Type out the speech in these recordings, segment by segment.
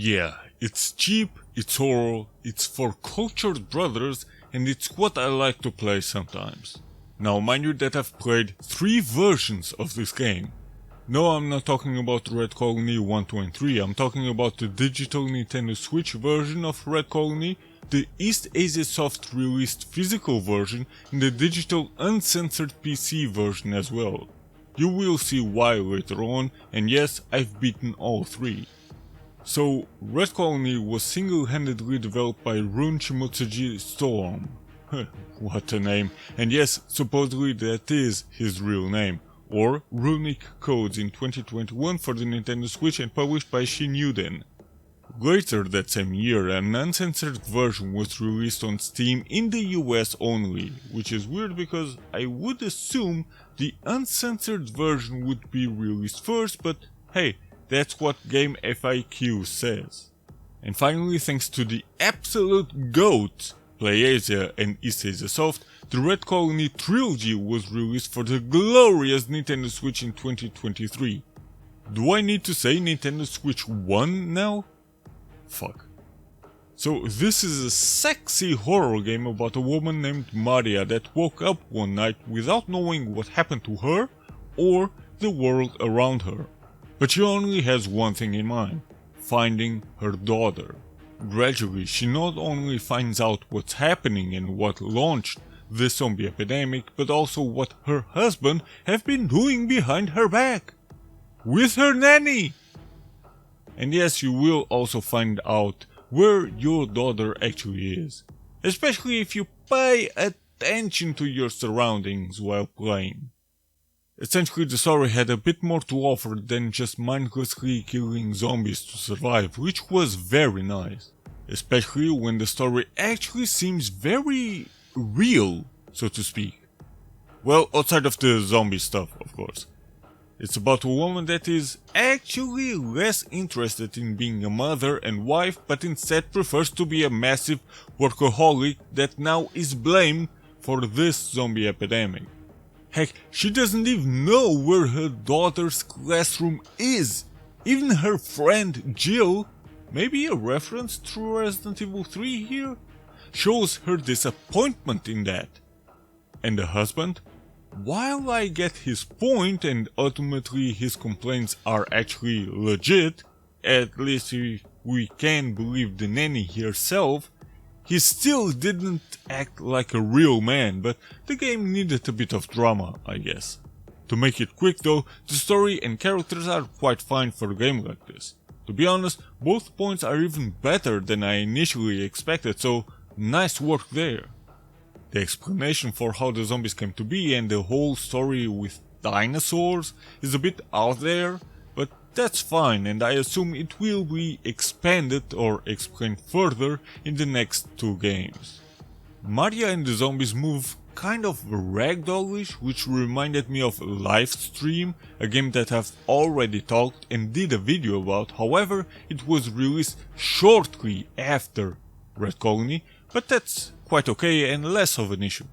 Yeah, it's cheap, it's horror, it's for cultured brothers, and it's what I like to play sometimes. Now mind you that I've played 3 versions of this game. No, I'm not talking about Red Colony 1, 2 and 3, I'm talking about the digital Nintendo Switch version of Red Colony, the East Asia Soft released physical version, and the digital uncensored PC version as well. You will see why later on, and yes, I've beaten all 3. So, Red Colony was single-handedly developed by Run Shimotsuji Storm. What a name, and yes, supposedly that is his real name, or Runic Codes in 2021 for the Nintendo Switch and published by Shinyuden. Later that same year, an uncensored version was released on Steam in the US only, which is weird because I would assume the uncensored version would be released first, but hey, that's what Game FAQ says. And finally, thanks to the absolute GOAT, PlayAsia and East Asia Soft, the Red Colony Trilogy was released for the glorious Nintendo Switch in 2023. Do I need to say Nintendo Switch 1 now? Fuck. So this is a sexy horror game about a woman named Maria that woke up one night without knowing what happened to her or the world around her. But she only has one thing in mind: finding her daughter. Gradually, she not only finds out what's happening and what launched the zombie epidemic, but also what her husband have been doing behind her back. With her nanny! And yes, you will also find out where your daughter actually is. Especially if you pay attention to your surroundings while playing. Essentially, the story had a bit more to offer than just mindlessly killing zombies to survive, which was very nice. Especially when the story actually seems very real, so to speak. Well, outside of the zombie stuff, of course. It's about a woman that is actually less interested in being a mother and wife, but instead prefers to be a massive workaholic that now is blamed for this zombie epidemic. Heck, she doesn't even know where her daughter's classroom is. Even her friend Jill, maybe a reference to Resident Evil 3 here, shows her disappointment in that. And the husband? While I get his point and ultimately his complaints are actually legit, at least if we can believe the nanny herself, he still didn't act like a real man, but the game needed a bit of drama, I guess. To make it quick though, the story and characters are quite fine for a game like this. To be honest, both points are even better than I initially expected, so nice work there. The explanation for how the zombies came to be and the whole story with dinosaurs is a bit out there, but that's fine and I assume it will be expanded or explained further in the next 2 games. Maria and the zombies move kind of ragdollish, which reminded me of Livestream, a game that I've already talked and did a video about, however it was released shortly after Red Colony, but that's quite okay and less of an issue.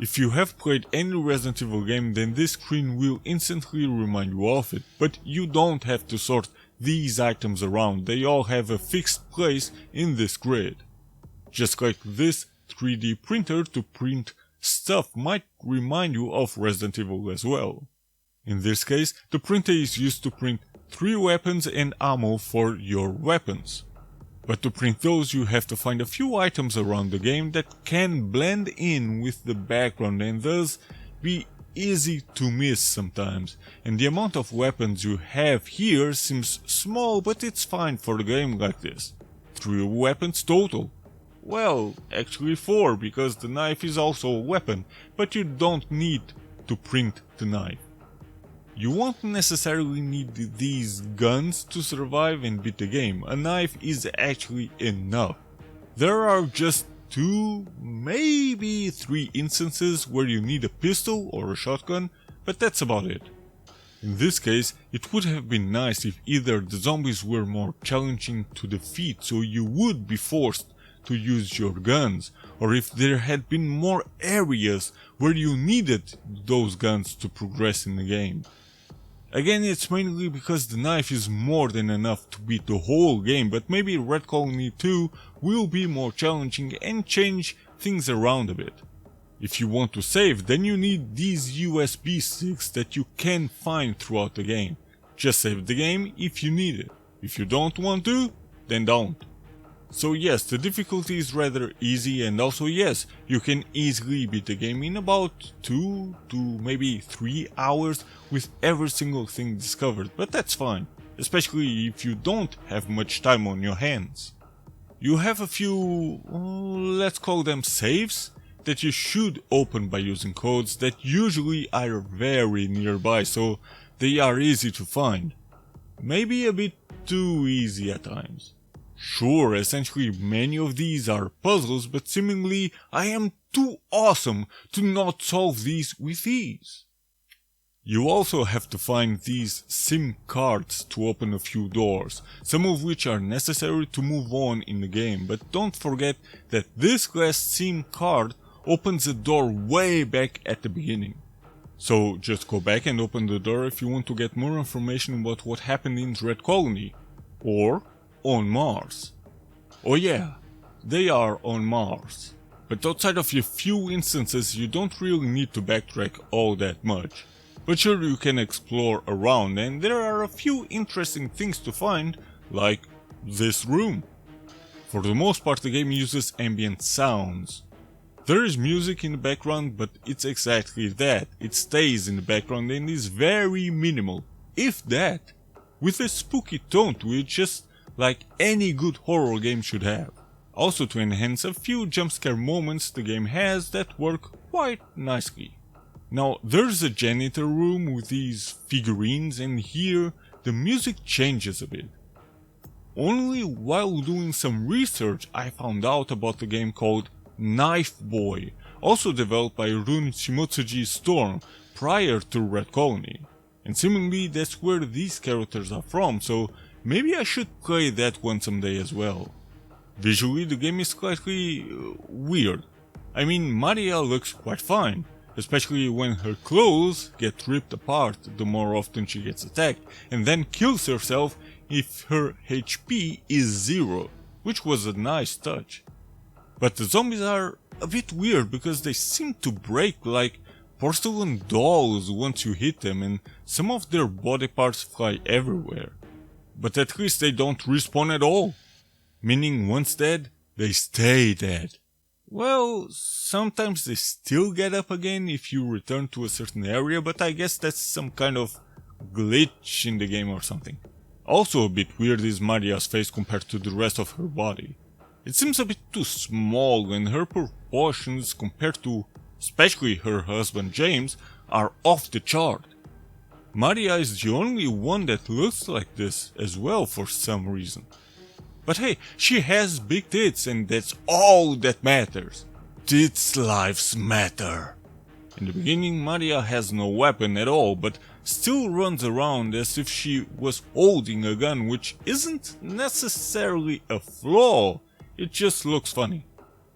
If you have played any Resident Evil game, then this screen will instantly remind you of it, but you don't have to sort these items around, they all have a fixed place in this grid. Just like this 3D printer to print stuff might remind you of Resident Evil as well. In this case, the printer is used to print 3 weapons and ammo for your weapons. But to print those you have to find a few items around the game that can blend in with the background and thus be easy to miss sometimes, and the amount of weapons you have here seems small, but it's fine for a game like this. 3 weapons total. Well, actually 4, because the knife is also a weapon, but you don't need to print the knife. You won't necessarily need these guns to survive and beat the game, a knife is actually enough. There are just 2, maybe 3 instances where you need a pistol or a shotgun, but that's about it. In this case, it would have been nice if either the zombies were more challenging to defeat so you would be forced to use your guns, or if there had been more areas where you needed those guns to progress in the game. Again, it's mainly because the knife is more than enough to beat the whole game, but maybe Red Colony 2 will be more challenging and change things around a bit. If you want to save, then you need these USB sticks that you can find throughout the game. Just save the game if you need it. If you don't want to, then don't. So yes, the difficulty is rather easy, and also yes, you can easily beat the game in about 2 to maybe 3 hours with every single thing discovered, but that's fine, especially if you don't have much time on your hands. You have a few, let's call them saves, that you should open by using codes that usually are very nearby, so they are easy to find. Maybe a bit too easy at times. Sure, essentially many of these are puzzles, but seemingly I am too awesome to not solve these with ease. You also have to find these SIM cards to open a few doors, some of which are necessary to move on in the game, but don't forget that this last SIM card opens a door way back at the beginning. So just go back and open the door if you want to get more information about what happened in Red Colony, or on Mars. Oh yeah, they are on Mars. But outside of a few instances you don't really need to backtrack all that much. But sure, you can explore around, and there are a few interesting things to find, like this room. For the most part the game uses ambient sounds. There is music in the background, but it's exactly that. It stays in the background and is very minimal, if that, with a spooky tone to it, just like any good horror game should have. Also to enhance a few jumpscare moments the game has that work quite nicely. Now there's a janitor room with these figurines, and here the music changes a bit. Only while doing some research I found out about the game called Knife Boy, also developed by Run Shimotsuji Storm prior to Red Colony. And seemingly that's where these characters are from, so maybe I should play that one someday as well. Visually the game is slightly weird. I mean, Maria looks quite fine, especially when her clothes get ripped apart the more often she gets attacked, and then kills herself if her HP is 0, which was a nice touch. But the zombies are a bit weird because they seem to break like porcelain dolls once you hit them, and some of their body parts fly everywhere. But at least they don't respawn at all, meaning once dead, they stay dead. Well, sometimes they still get up again if you return to a certain area, but I guess that's some kind of glitch in the game or something. Also a bit weird is Maria's face compared to the rest of her body. It seems a bit too small, and her proportions compared to especially her husband James are off the chart. Maria is the only one that looks like this as well for some reason. But hey, she has big tits, and that's all that matters. Tits lives matter. In the beginning Maria has no weapon at all, but still runs around as if she was holding a gun, which isn't necessarily a flaw, it just looks funny.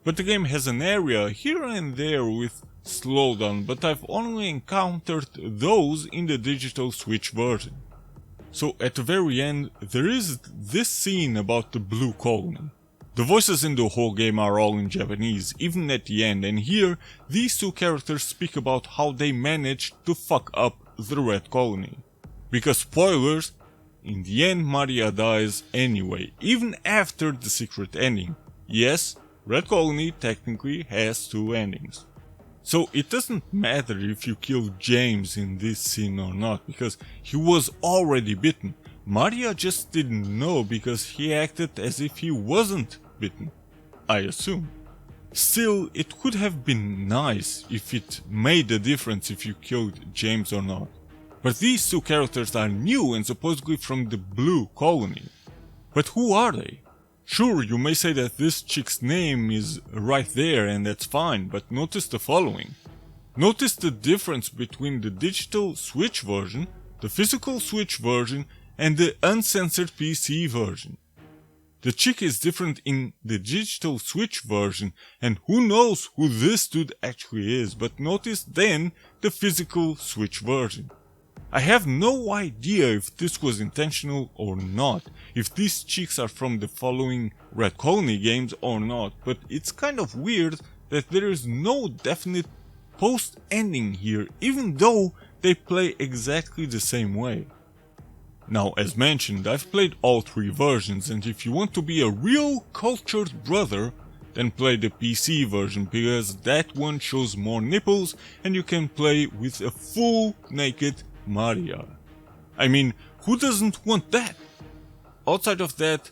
But the game has an area here and there with slowdown, but I've only encountered those in the digital Switch version. So at the very end there is this scene about the Blue Colony. The voices in the whole game are all in Japanese, even at the end, and here these two characters speak about how they managed to fuck up the Red Colony. Because spoilers, in the end Maria dies anyway, even after the secret ending. Yes, Red Colony technically has 2 endings. So it doesn't matter if you kill James in this scene or not, because he was already bitten. Maria just didn't know because he acted as if he wasn't bitten, I assume. Still, it could have been nice if it made a difference if you killed James or not. But these two characters are new and supposedly from the Blue Colony. But who are they? Sure, you may say that this chick's name is right there and that's fine, but notice the following. Notice the difference between the digital Switch version, the physical Switch version, and the uncensored PC version. The chick is different in the digital Switch version, and who knows who this dude actually is, but notice then the physical Switch version. I have no idea if this was intentional or not, if these chicks are from the following Red Colony games or not, but it's kind of weird that there is no definite post ending here, even though they play exactly the same way. Now, as mentioned, I've played all three versions, and if you want to be a real cultured brother, then play the PC version, because that one shows more nipples and you can play with a full naked Maria. I mean, who doesn't want that? Outside of that,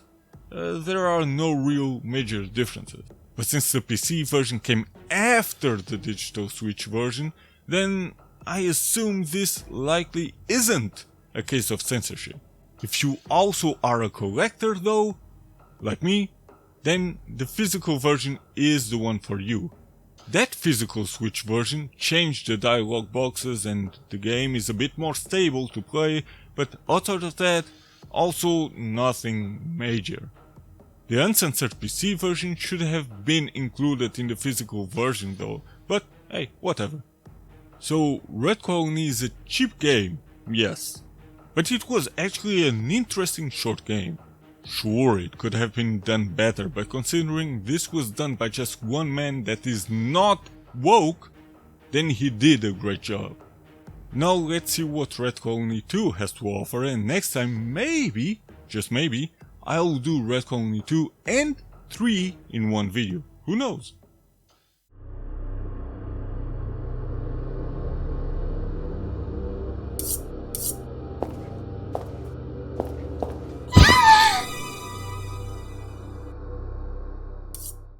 there are no real major differences. But since the PC version came after the digital Switch version, then I assume this likely isn't a case of censorship. If you also are a collector though, like me, then the physical version is the one for you. That physical Switch version changed the dialog boxes and the game is a bit more stable to play, but outside of that, also nothing major. The uncensored PC version should have been included in the physical version though, but hey, whatever. So Red Colony is a cheap game, yes, but it was actually an interesting short game. Sure, it could have been done better, but considering this was done by just one man that is not woke, then he did a great job. Now let's see what Red Colony 2 has to offer, and next time maybe, just maybe, I'll do Red Colony 2 and 3 in one video, who knows.